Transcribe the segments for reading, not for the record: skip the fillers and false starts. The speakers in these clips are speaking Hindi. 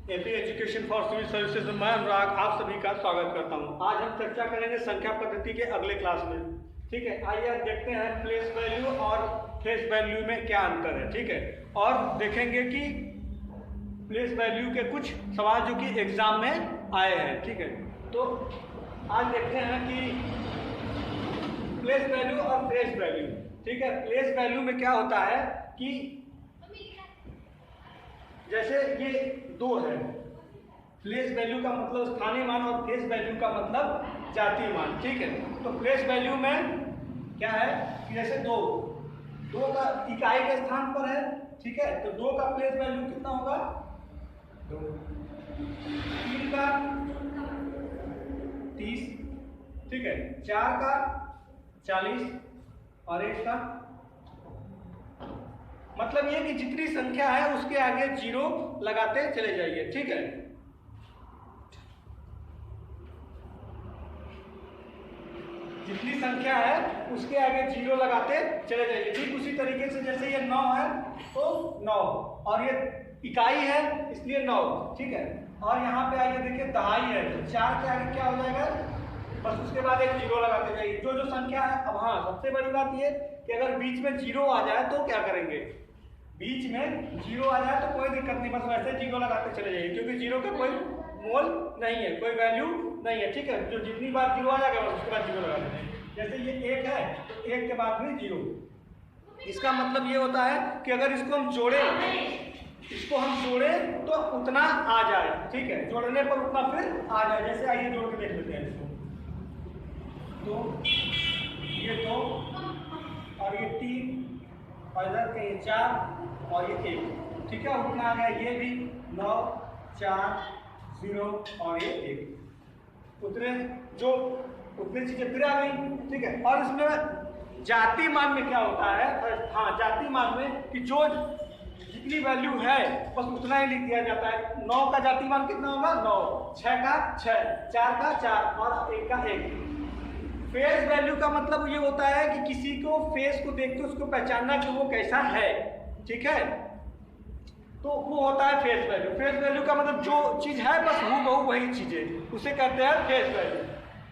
AP education for civil services में मैं अनुराग आप सभी का स्वागत करता हूं। आज हम चर्चा करेंगे संख्या पद्धति के अगले क्लास में। ठीक है, आइए अब देखते हैं प्लेस वैल्यू और फेस वैल्यू में क्या अंतर है। ठीक है, और देखेंगे कि प्लेस वैल्यू के कुछ सवाल जो कि एग्जाम में आए हैं। ठीक है, तो आज देखते हैं कि प्लेस वैल्यू और फेस वैल्यू। ठीक है, प्लेस वैल्यू में क्या होता है कि जैसे ये दो है, प्लेस वैल्यू का मतलब स्थानीय मान और फेस वैल्यू का मतलब जातीय मान। ठीक है, तो प्लेस वैल्यू में क्या है कि जैसे दो का इकाई के स्थान पर है। ठीक है, तो दो का प्लेस वैल्यू कितना होगा? 2। 3 का 30। ठीक है, 4 का 40 और 1 का मतलब ये कि जितनी संख्या है उसके आगे 0 लगाते चले जाइए। ठीक है, जितनी संख्या है उसके आगे 0 लगाते चले जाइए। ठीक उसी तरीके से जैसे ये 9 है तो 9 और ये इकाई है इसलिए 9। ठीक है, और यहाँ पे आइए देखिए दहाई है तो 4 के आगे क्या हो जाएगा? बस उसके बाद एक 0 लगाते जाइए जो जो संख्या है। अब हाँ, सबसे बड़ी बात ये कि अगर बीच में 0 आ जाए तो क्या करेंगे? बीच में 0 आ जाए तो कोई दिक्कत नहीं, बस वैसे 0 लगाते चले जाइए क्योंकि 0 का कोई मोल नहीं है, कोई वैल्यू नहीं है। ठीक है, जो जितनी बार 0 आ जाएगा उसके बाद 0 लगा देंगे। जैसे ये 1 है तो 1 के बाद में 0। इसका मतलब ये होता है कि अगर इसको हम जोड़ें तो उतना आ जाए। ठीक है, जोड़ने पर उतना फिर आ जाए। जैसे आइए जोड़ के देख लेते हैं इसको। तो ये 2 और ये 3 और इधर के 4 और ये 1। ठीक है, उतना आ गया। ये भी 9 4 0 और ये 1। उतने चीजें फिर आ गई। ठीक है, और इसमें जाति मान में क्या होता है? हाँ, जाति मान में कि जो जितनी वैल्यू है बस उतना ही लिख दिया जाता है। 9 का जाति मान कितना होगा? 9। 6 का 6, 4 का 4 और 1 का 1। फेस वैल्यू का मतलब ये होता है कि किसी को फेस को देख के उसको पहचानना कि वो कैसा है। ठीक है, तो वो होता है फेस वैल्यू। फेस वैल्यू का मतलब जो चीज है बस हूबहू वही चीज है, उसे कहते हैं फेस वैल्यू।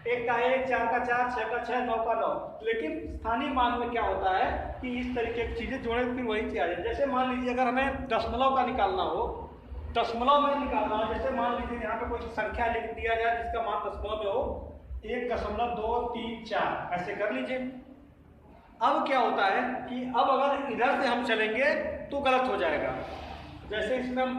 1 का 1, 4 का 4, 6 का 6, 9 का 9। लेकिन स्थानीय मान में क्या होता है कि इस तरीके की चीजें जोड़े फिर वही चीज आ जाए। जैसे मान लीजिए अगर हमें दशमलव का निकालना हो, दशमलव में निकालना हो, जैसे मान लीजिए यहाँ पे कोई संख्या लिख दिया जाए जिसका मान दशमलव में हो 1.234 ऐसे कर लीजिए। अब क्या होता है कि अब अगर इधर से हम चलेंगे तो गलत हो जाएगा। जैसे इसमें हम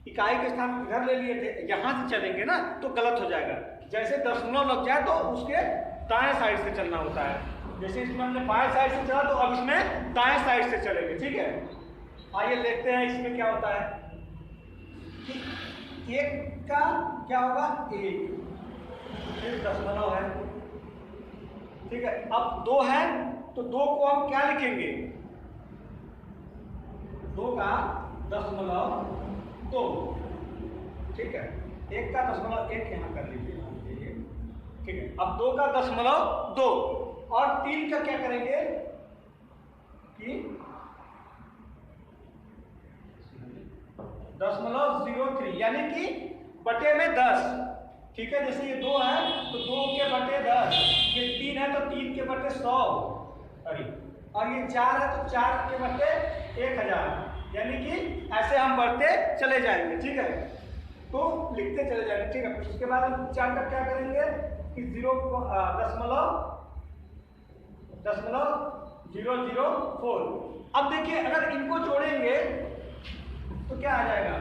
इकाई के स्थान इधर ले लिए थे, यहां से चलेंगे ना तो गलत हो जाएगा। जैसे दशमलव लग जाए तो उसके दाएं साइड से चलना होता है। जैसे इसमें हमने बाएं साइड से चला तो अब इसमें दाएं साइड से चलेंगे। ठीक है, आइए देखते हैं इसमें क्या होता है कि 1 का क्या होगा? 1 फिर दशमलव है। ठीक है, अब 2 है तो 2 को हम क्या लिखेंगे? 2 का 0.2। ठीक है, 1 का 0.1 यहां कर लीजिए। ठीक है, अब 2 का 0.2 और 3 का क्या करेंगे कि 0.03 यानी कि बटे में 10। ठीक है, जैसे ये 2 है तो 2 के बटे 10, ये 3 है तो 3 के बटे 100 और ये 4 है तो 4 के बटे 1000। यानी कि ऐसे हम बढ़ते चले जाएंगे। ठीक है, तो लिखते चले जाएंगे। ठीक है, उसके बाद हम 4 का क्या करेंगे कि 0.004। अब देखिए अगर इनको जोड़ेंगे तो क्या आ जाएगा?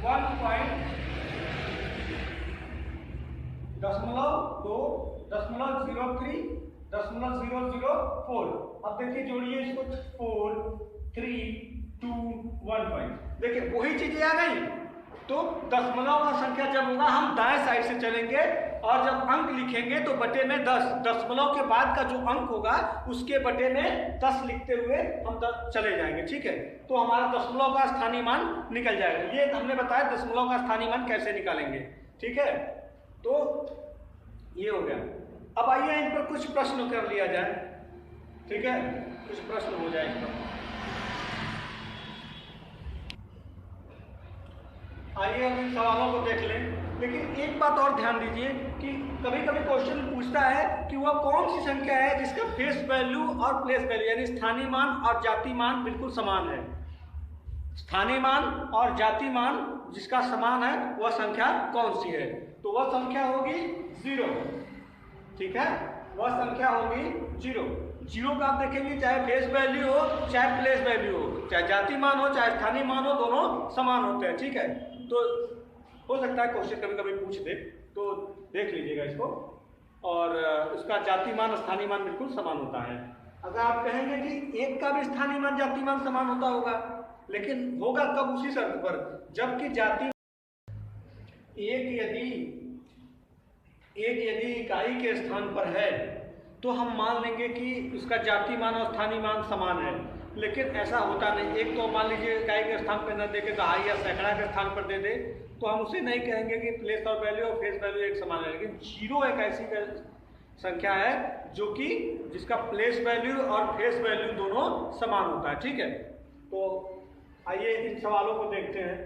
1.2.03.004। अब देखिए जोड़िए इसको 4 3 2 1 5। देखिए वही चीजें आ गई। तो दशमलव का संख्या जब होगा हम दाएं साइड से चलेंगे और जब अंक लिखेंगे तो बटे में 10, दशमलव के बाद का जो अंक होगा उसके बटे में 10 लिखते हुए हम चले जाएंगे। ठीक है, तो हमारा दशमलव का स्थानीय मान निकल जाएगा। ये हमने बताया दशमलव का स्थानीय मान कैसे निकालेंगे। ठीक है, तो ये हो गया। अब आइए इन पर कुछ प्रश्न कर लिया जाए। ठीक है, कुछ प्रश्न हो जाए इन पर। आइए अब इन सवालों को देख लें। लेकिन एक बात और ध्यान दीजिए कि कभी कभी क्वेश्चन पूछता है कि वह कौन सी संख्या है जिसका फेस वैल्यू और प्लेस वैल्यू यानी स्थानीय मान और जाति मान बिल्कुल समान है। स्थानीय मान और जाति मान जिसका समान है वह संख्या कौन सी है? तो वह संख्या होगी 0। ठीक है, वह संख्या होगी 0। 0 का आप देखेंगे चाहे फेस वैल्यू हो चाहे प्लेस वैल्यू हो, चाहे जाति मान हो चाहे स्थानीय मान हो, दोनों समान होते हैं। ठीक है, तो हो सकता है क्वेश्चन कभी कभी पूछ दे, तो देख लीजिएगा इसको। और उसका जाति मान स्थानीय मान बिल्कुल समान होता है। अगर आप कहेंगे कि एक का भी स्थानीय मान जाति मान समान होता होगा, लेकिन होगा कब? उसी शर्त पर जबकि जाति एक यदि इकाई के स्थान पर है तो हम मान लेंगे कि उसका जाति मान और स्थानीय मान समान है। लेकिन ऐसा होता नहीं। एक तो मान लीजिए इकाई के स्थान पर न देके दहाई या सैकड़ा के स्थान पर दे दे, तो हम उसे नहीं कहेंगे कि प्लेस और वैल्यू और फेस वैल्यू एक समान है। लेकिन 0 एक ऐसी संख्या है जो कि जिसका प्लेस वैल्यू और फेस वैल्यू दोनों समान होता है। ठीक है, तो आइए इन सवालों को देखते हैं।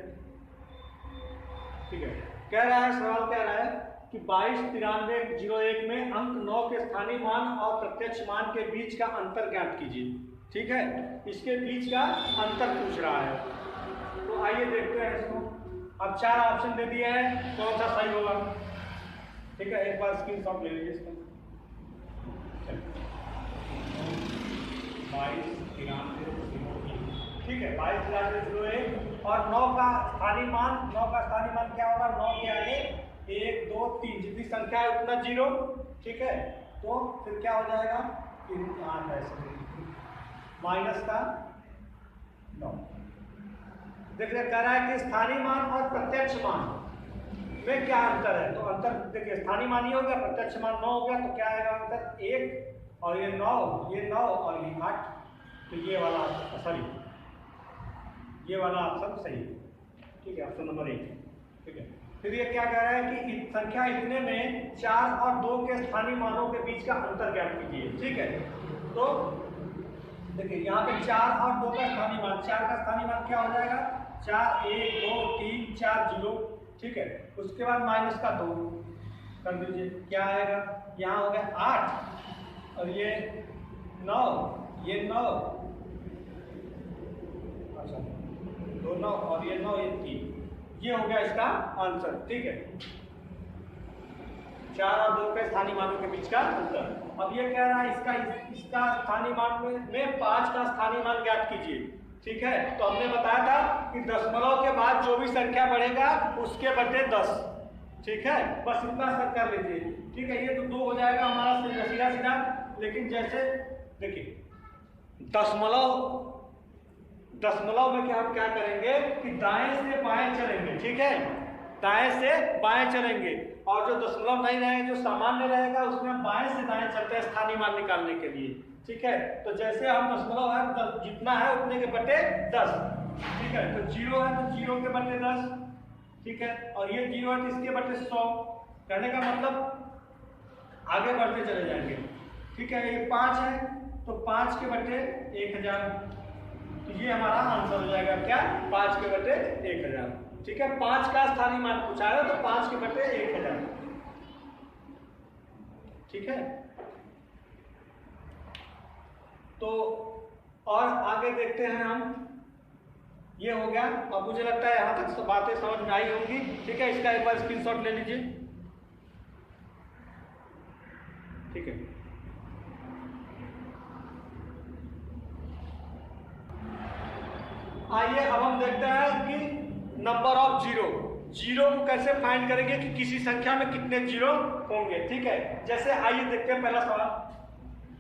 ठीक है, कह रहा है, सवाल कह रहा है कि 229301 में अंक 9 के स्थानीय मान और प्रत्यक्ष मान के बीच का अंतर ज्ञात कीजिए। ठीक है, इसके बीच का अंतर पूछ रहा है। तो आइए देखते हैं इसको। अब 4 ऑप्शन दे दिया है, कौन सा सही होगा? ठीक है, एक बार स्क्रीनशॉट ले लीजिए इसका। 229301, ठीक है, 229301 और 9 का स्थानीय मान क्या होगा? 9 के आगे 1 2 3 जितनी संख्या है उतना 0। ठीक है, तो फिर क्या हो जाएगा? माइनस का 9। देखिए कह रहा है कि स्थानीय मान और प्रत्यक्ष मान में क्या अंतर है? तो अंतर देखिए, स्थानीय मान ही हो गया, प्रत्यक्ष मान 9 हो गया, तो क्या आएगा अंतर? 1 और ये 9, ये 9 और ये 8। तो ये वाला सॉरी, ये वाला ऑप्शन सही है। ठीक है, ऑप्शन नंबर 1। ठीक है, फिर ये क्या कह रहा है कि संख्या इतने में 4 और 2 के स्थानीय मानों के बीच का अंतर ज्ञात कीजिए। ठीक है, तो देखिए यहाँ पे 4 और 2 का स्थानीय मान, 4 का स्थानीय मान क्या हो जाएगा? 4 1 2 3 4 0। ठीक है, उसके बाद माइनस का 2 कर दीजिए, क्या आएगा? यहाँ हो गया 8 और ये 9, ये 9, अच्छा 2 9 और ये 9 ये 3। ये हो गया इसका आंसर। ठीक है, 4 और 2 के स्थानीय मानों के बीच का अंतर। अब ये कह रहा है इसका स्थानीय मान में 5 का स्थानीय मान ज्ञात कीजिए। ठीक है, तो हमने बताया था कि दशमलव के बाद जो भी संख्या बढ़ेगा उसके बटे 10। ठीक है, बस इतना सर कर लीजिए। ठीक है, ये तो 2 हो जाएगा हमारा सीधा सीधा। लेकिन जैसे देखिए दशमलव में हम क्या करेंगे कि दाएं से बाएं चलेंगे। ठीक है, दाएं से बाएं चलेंगे और जो दशमलव नहीं रहेगा, जो सामान्य रहेगा, उसमें हम बाएं से दाएं चलते हैं स्थानीय मान निकालने के लिए। ठीक है, तो जैसे हम दशमलव है जितना है उतने के बटे 10। ठीक है, तो 0 है तो 0 के बटे 10। ठीक है, और ये 0 है तो इसके बटे 100। कहने का मतलब आगे बढ़ते चले जाएंगे। ठीक है, ये 5 है तो 5 के बटे 1000। तो ये हमारा आंसर हो जाएगा क्या? 5 के बटे 1000। ठीक है, 5 का स्थानीय मान पूछा है तो 5 के बटे 1000। ठीक है, तो और आगे देखते हैं हम। ये हो गया। अब मुझे लगता है यहां तक बातें समझ में आई होंगी। ठीक है, इसका एक बार स्क्रीनशॉट ले लीजिए। ठीक है, आइए अब हम देखते हैं कि नंबर ऑफ जीरो को कैसे फाइंड करेंगे कि किसी संख्या में कितने जीरो होंगे। ठीक है, जैसे आइए देखते हैं पहला सवाल।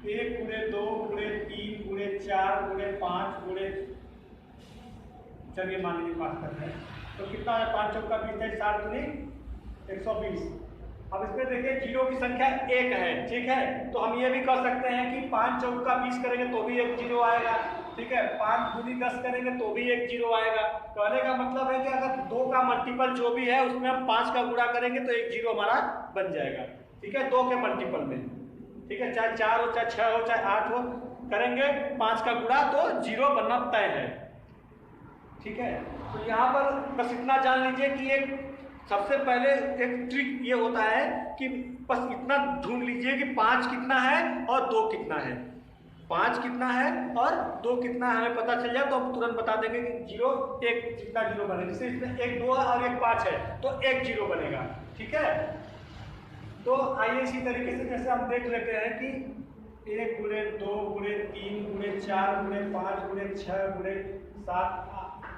1 × 2 × 3 × 4 × 5 × चलिए मान लीजिए 5 करते हैं तो कितना है? 5 चौका 20 है, 7 दूनी 120। अब इसमें देखिए जीरो की संख्या 1 है। ठीक है, तो हम ये भी कर सकते हैं कि 5 चौका 20 करेंगे तो भी 1 जीरो आएगा। ठीक है, 5 दूनी 10 करेंगे तो भी 1 जीरो आएगा। कहने का मतलब है कि अगर 2 का मल्टीपल जो भी है उसमें हम 5 का गुणा करेंगे तो 1 जीरो हमारा बन जाएगा। ठीक है, 2 के मल्टीपल में। ठीक है, चाहे 4 हो, चाहे 6 हो, चाहे 8 हो, करेंगे 5 का गुणा तो जीरो बनना तय है। ठीक है। तो यहाँ पर बस इतना जान लीजिए कि एक सबसे पहले एक ट्रिक ये होता है कि बस इतना ढूंढ लीजिए कि 5 कितना है और 2 कितना है। 5 कितना है और 2 कितना है हमें पता चल जाए तो हम तुरंत बता देंगे कि 0 1 जितना 0 बनेगा। जैसे इसमें 1 2 है और 1 5 है तो 1 0 बनेगा। ठीक है। तो आइए इसी तरीके से जैसे हम देख लेते हैं कि 1 गुणे 2 गुणे 3 गुणे 4 गुणे 5 गुणे 6 गुणे 7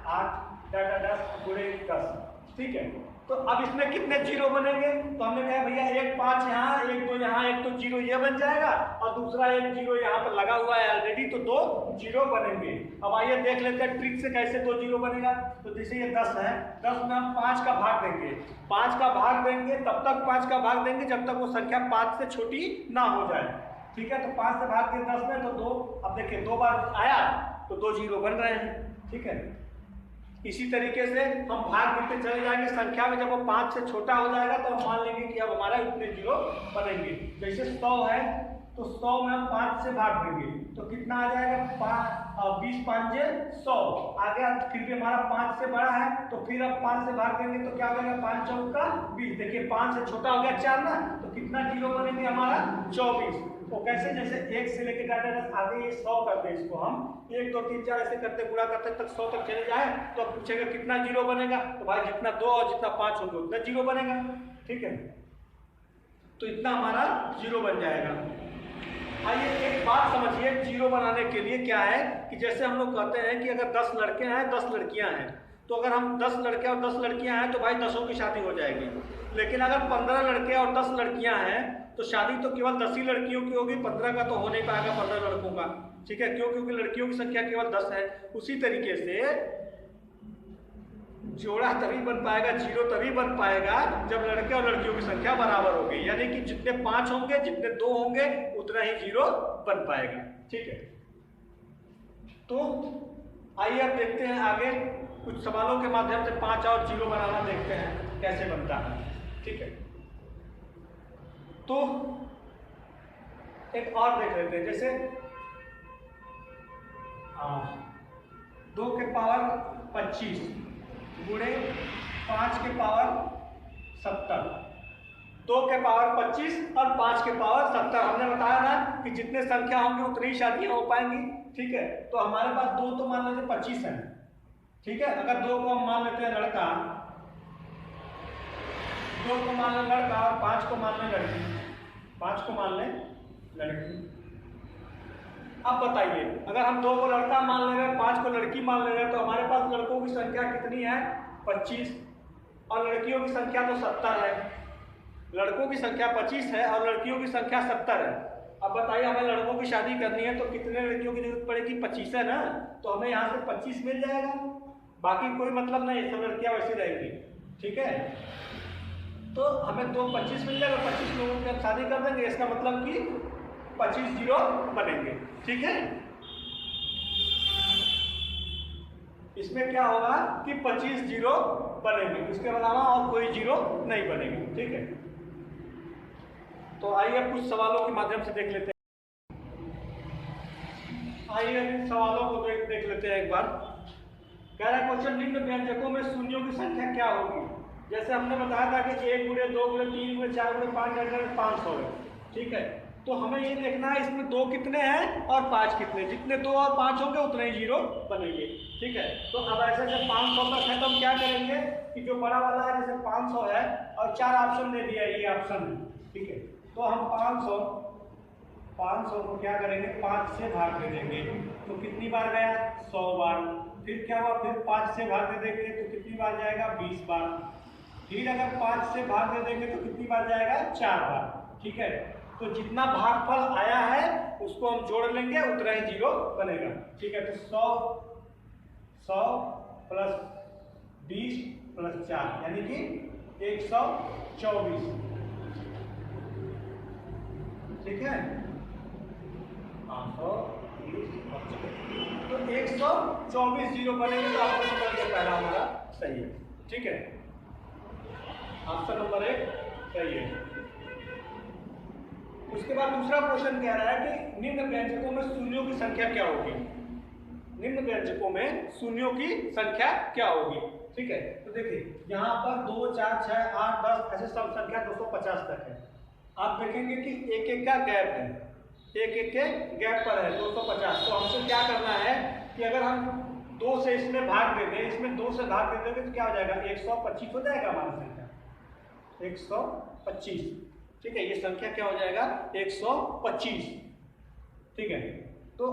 8 10 गुणे 10। ठीक है। तो अब इसमें कितने 0 बनेंगे? तो हमने कहा भैया 1 5 यहाँ 1 2 यहाँ 1 तो 0 ये बन जाएगा और दूसरा 1 0 यहाँ पर लगा हुआ है ऑलरेडी तो 2 0 बनेंगे। अब आइए देख लेते हैं ट्रिक से कैसे 2 0 बनेगा। तो जैसे ये 10 है, 10 में हम 5 का भाग देंगे, 5 का भाग देंगे तब तक 5 का भाग देंगे जब तक वो संख्या 5 से छोटी ना हो जाए। ठीक है। तो 5 से भाग दिए 10 में तो 2, अब देखिए 2 बार आया तो 2 0 बन रहे हैं। ठीक है। इसी तरीके से हम भाग देते चले जाएंगे संख्या में, जब वो 5 से छोटा हो जाएगा तो हम मान लेंगे कि अब हमारा इतने 0 बनेंगे। जैसे 100 है तो 100 में हम 5 से भाग देंगे तो कितना आ जाएगा 20 5 100 आ गया। फिर भी हमारा 5 से बड़ा है तो फिर अब 5 से भाग देंगे तो क्या हो जाएगा 5 चौका 20। देखिए 5 से छोटा हो गया 4 ना, तो कितना 0 बनेंगे हमारा 24। तो कैसे जैसे 1 से लेकर डाटा आगे ये 100 करते हैं, इसको हम 1 2 3 4 ऐसे करते गुणा करते तक 100 तक चले जाए तो अब पूछेगा कितना 0 बनेगा। तो भाई जितना 2 और जितना 5 होंगे उतना 0 बनेगा। ठीक है। तो इतना हमारा 0 बन जाएगा। आइए एक बात समझिए 0 बनाने के लिए क्या है कि जैसे हम लोग कहते हैं कि अगर 10 लड़के हैं 10 लड़कियां हैं तो अगर हम 10 लड़के और 10 लड़कियां हैं तो भाई 10 की शादी हो जाएगी। लेकिन अगर 15 लड़के और 10 लड़कियां हैं तो शादी तो केवल 10 ही लड़कियों की होगी, 15 का तो हो नहीं पाएगा 15 लड़कों का। ठीक है। क्यों? क्योंकि लड़कियों की संख्या केवल 10 है। उसी तरीके से जोड़ा तभी बन पाएगा, 0 तभी बन पाएगा जब लड़के और लड़कियों की संख्या बराबर होगी, यानी कि जितने 5 होंगे जितने 2 होंगे उतना ही 0 बन पाएगा। ठीक है। तो आइए अब देखते हैं आगे कुछ सवालों के माध्यम से 5 और 0 बनाना देखते हैं कैसे बनता है। ठीक है। तो एक और देख लेते हैं, जैसे 2 के पावर 25 गुणे 5 के पावर 70। 2 के पावर 25 और 5 के पावर 70। हमने बताया ना कि जितने संख्या होंगे उतनी ही शादियां हो पाएंगी। ठीक है। तो हमारे पास 2 तो मान लेते 25 है। ठीक है। अगर 2 को हम मान लेते हैं लड़का, 2 को मान लें लड़का और 5 को मान लें लड़की, 5 को मान लें लड़की। अब बताइए अगर हम 2 को लड़का मान ले रहे हैं 5 को लड़की मान ले रहे हैं तो हमारे पास लड़कों की संख्या कितनी है 25 और लड़कियों की संख्या तो 70 है। लड़कों की संख्या 25 है और लड़कियों की संख्या 70 है। अब बताइए हमें लड़कों की शादी करनी है तो कितने लड़कियों की जरूरत पड़ेगी 25 है ना, तो हमें यहाँ से 25 मिल जाएगा, बाकी कोई मतलब नहीं, सब लड़कियाँ वैसी रहेंगी। ठीक है। तो हमें 25 मिल जाएगा, 25 लोगों की हम शादी कर देंगे, इसका मतलब कि 25 0 बनेंगे। ठीक है। इसमें क्या होगा कि 25 0 बनेंगे, इसके अलावा और कोई 0 नहीं बनेंगे। ठीक है। तो आइए कुछ सवालों के माध्यम से देख लेते हैं। आइए इन सवालों को देख लेते हैं एक बार। कह रहा है क्वेश्चन निम्न व्यंजकों में शून्यों की संख्या क्या होगी। जैसे हमने बताया था कि 1 गुणे 2 गुणे 3 गुणे 4 गुणे 5 500 है। ठीक है। तो हमें ये देखना है इसमें 2 कितने हैं और 5 कितने, जितने 2 और 5 होंगे उतने ही 0 बनेंगे। ठीक है। तो अब ऐसे जब 500 तक है तो हम क्या करेंगे कि जो बड़ा वाला है जैसे 500 है और 4 ऑप्शन दे दिया, ये ऑप्शन है। ठीक है। तो हम 500 को क्या करेंगे 5 से भाग दे देंगे तो कितनी बार गया 100 बार। फिर क्या हुआ फिर 5 से भाग दे देंगे तो कितनी बार जाएगा 20 बार। फिर अगर 5 से भाग दे देंगे तो कितनी बार जाएगा 4 बार। ठीक है। तो जितना भागफल आया है उसको हम जोड़ लेंगे उतना ही 0 बनेगा। ठीक है। तो 100 प्लस 20 प्लस 4 यानी कि 124। ठीक है। 520 तो 124 0 बनेंगे तो ऑप्शन नंबर ये पहला हमारा सही है। ठीक है। ऑप्शन नंबर 1 सही है। उसके बाद दूसरा क्वेश्चन कह रहा है कि निम्न व्यंजकों में शून्यों की संख्या क्या होगी। निम्न व्यंजकों में शून्यों की संख्या क्या होगी। ठीक है, तो देखिए यहाँ पर 2, 4, 6, 8, 10 ऐसे सब संख्या 250 तक है। आप देखेंगे कि एक एक का गैप है, एक एक के गैप पर है 250। तो हमको क्या करना है कि अगर हम 2 से इसमें भाग दे दें, इसमें 2 से भाग दे देंगे तो क्या हो जाएगा, 125 हो जाएगा हमारा संख्या, 125। ठीक है, ये संख्या क्या हो जाएगा, 125। ठीक है, तो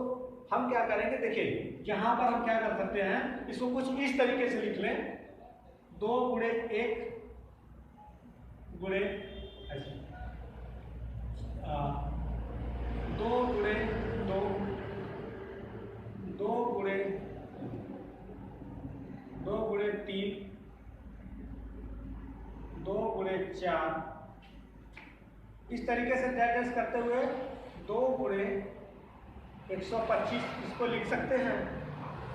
हम क्या करेंगे, देखिए यहाँ पर हम क्या कर सकते हैं, इसको कुछ इस तरीके से लिख लें, 2 गुणे 1 गुणे ऐसे 2 गुणे 2, 2 गुणे 3, 2 गुणे 4, इस तरीके से डैश करते हुए 2 गुणे 125 इसको लिख सकते हैं।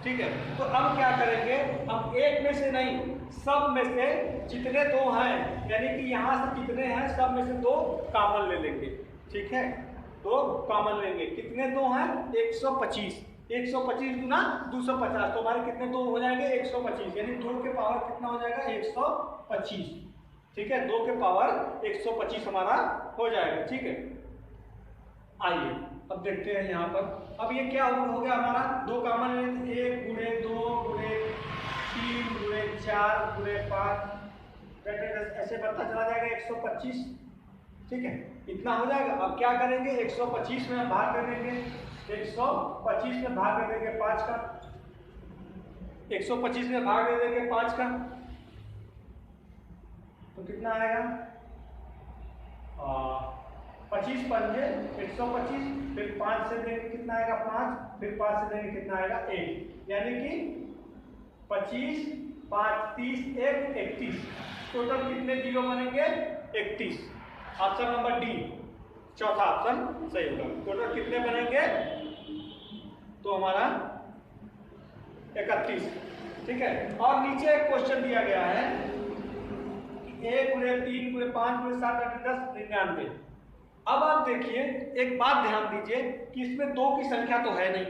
ठीक है, तो अब क्या करेंगे, हम एक में से नहीं, सब में से जितने 2 हैं, यानी कि यहाँ से जितने हैं सब में से 2 कॉमन ले लेंगे। ठीक है, 2 कॉमन लेंगे, कितने 2 हैं, 125, 125 गुना 250, तो हमारे कितने 2 हो जाएंगे, 125, यानी 2 के पावर कितना हो जाएगा, 125। ठीक है, 2 के पावर 125 हमारा हो जाएगा। ठीक है, आइए अब देखते हैं यहाँ पर, अब ये क्या हो गया हमारा, 2 कॉमन, 1 गुणे 2 गुणे 3 गुणे 4 गुणे 5 ऐसे बढ़ता चला जाएगा 125। ठीक है, इतना हो जाएगा। अब क्या करेंगे, 125 में हम भाग कर देंगे, 125 में भाग कर देंगे 5 का, 125 में भाग दे देंगे 5 का, तो कितना आएगा, 25 पंजे 125, फिर 5 से देंगे कितना आएगा 5, फिर 5 से देंगे कितना आएगा 1, यानी कि 25, 5, 30, 1, 31, टोटल कितने जीरो बनेंगे, 31। ऑप्शन नंबर डी, चौथा ऑप्शन सही होगा। टोटल कितने बनेंगे, तो हमारा 31। ठीक है, और नीचे एक क्वेश्चन दिया गया है, 1 गुणे 3 गुणे 5 गुणे 7 10 99। अब आप देखिए, एक बात ध्यान दीजिए कि इसमें 2 की संख्या तो है नहीं,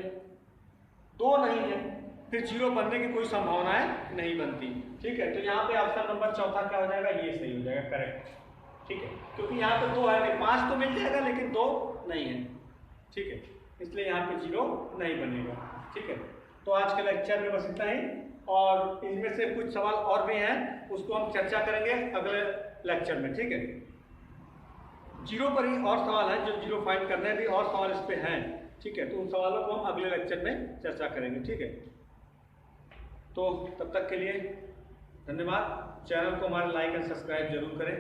2 नहीं है, फिर जीरो बनने की कोई संभावनाएं नहीं बनती। ठीक है, तो यहाँ पे ऑप्शन नंबर चौथा क्या हो जाएगा, ये सही हो जाएगा, करेक्ट। ठीक है, क्योंकि यहाँ पे 2 है नहीं, 5 तो मिल जाएगा लेकिन 2 नहीं है। ठीक है, इसलिए यहाँ पे जीरो नहीं बनेगा। ठीक है, तो आज के लेक्चर में बस इतना ही, और इनमें से कुछ सवाल और भी हैं, उसको हम चर्चा करेंगे अगले लेक्चर में। ठीक है, जीरो पर ही और सवाल हैं, जो जीरो फाइंड करने भी और सवाल इस पे हैं। ठीक है, तो उन सवालों को हम अगले लेक्चर में चर्चा करेंगे। ठीक है, तो तब तक के लिए धन्यवाद। चैनल को हमारे लाइक एंड सब्सक्राइब जरूर करें।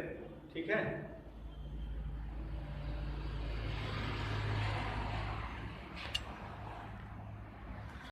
ठीक है।